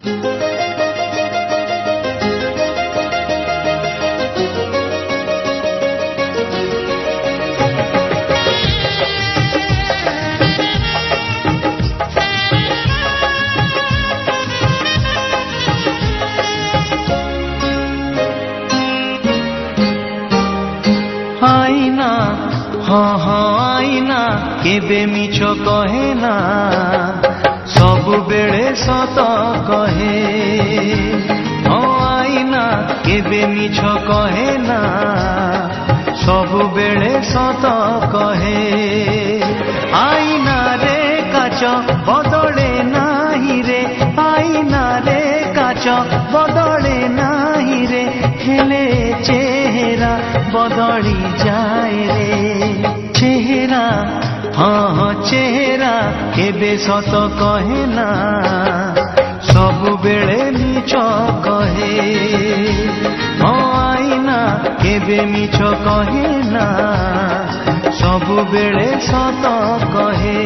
आईना हाँ हाँ आईना केबे मिछ कहे ना सबु बेले सत कहे हाँ आईना केबे मिछ कहे ना सबु बेले सत कहे आईना रे काच बदले नाही रे आईना रे काच बदले नाही रे हेले चेहरा बदली जाए रे चेहरा हाँ हाँ चेहरा केबे सत कहे ना सबु बेले मिछ कहे हाँ आईना केबे मिछ कहे ना सबु बेले सत कहे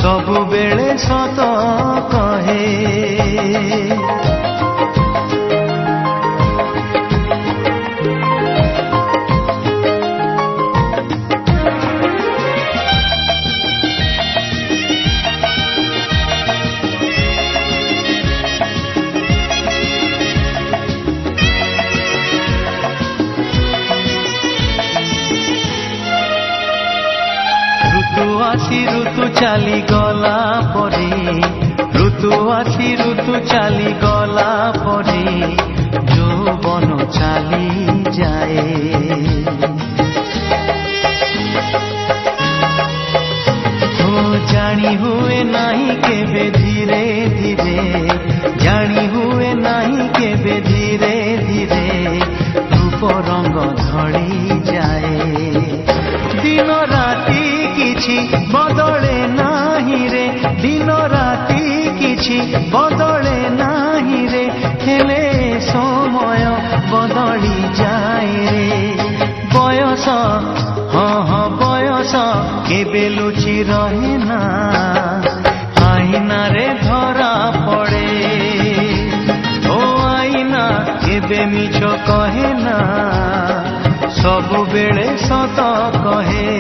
सबु बेले सत कहे ऋतु चाली गला परे ऋतु आसी ऋतु चाली गला परे যৌবন चाली जाए हो जानी हुए नहीं केबे धीरे धीरे जानी हुए नहीं केबे धीरे धीरे रूप रंग धड़ी जाए दिन राती किछि बदले नाही रे दिन राती किछि बदले नाही रे हेले समय बदली जाए रे बयस हाँ हाँ बयस केबे लुचि रहे ना आईना रे धरा पड़े ओ आईना केबे मिछ कहे ना सबु बेले सत कहे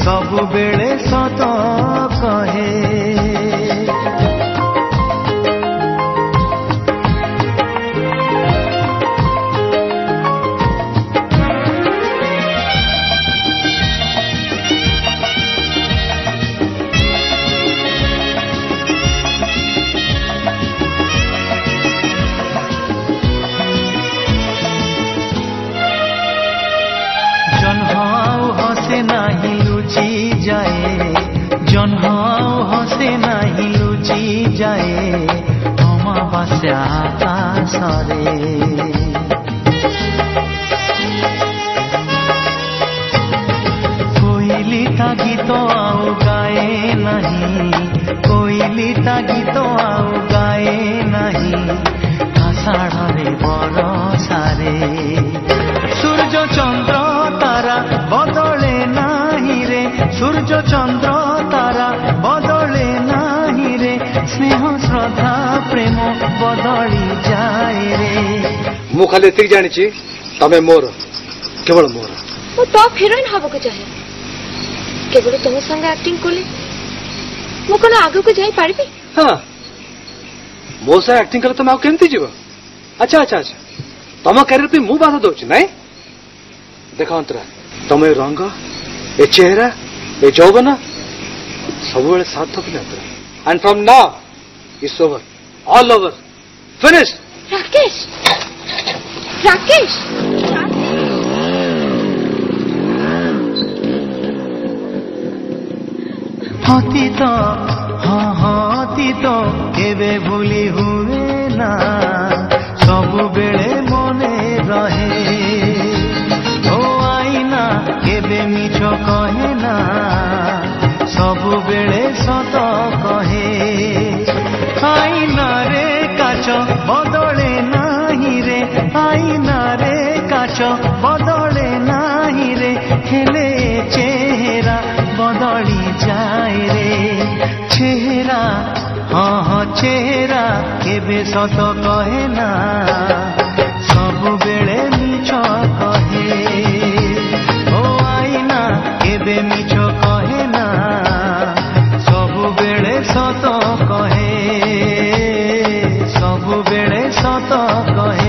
सबु बेले सत कहे जन्माओ हसे नहीं लुचि जाए अमावास्या आकाशरे कोइली ता गीत आउ गाए नहीं कोइली ता गीत आउ गाए नहीं आषाढ़े बरसारे सूर्य चंद्र तारा बदले नाही रे सूर्य चंद्र तारा बदले नाही रे स्नेह श्रद्धा प्रेम बदली जाए रे मु खाली एतिक जानिछि तमे मोर केवल मोर मु टॉप हीरोइन हबो को चाहे केवल तुम संग एक्टिंग कोले मु कोन आगु को जाई पारबी हां मो से एक्टिंग करे तमे आ केमती जीव अच्छा अच्छा अच्छा तम कैरियर पे मु बाधा दोछि नै देखो अंतरा तमे रंग ए चेहरा ए जौवन सब बेले साथ थकिल अंतरा and from now it's over all over finish Rakesh Rakesh अतीत हाँ हाँ अतीत केबे भूली हुए ना सबु बेले मने रहे ओ आईना केबे मिछ कहे ना सबु बेले सत कहे आईना रे काच बदले नाही रे आईना रे काच बदले नाही रे हेले चेहरा बदली जाए रे चेहरा हाँ हाँ चेहरा केबे सत कहे ना सबु बेले मिछ कहे ओ आईना केबे मिछ कहे ना सबु बेले सत कहे सबु बेले सत कहे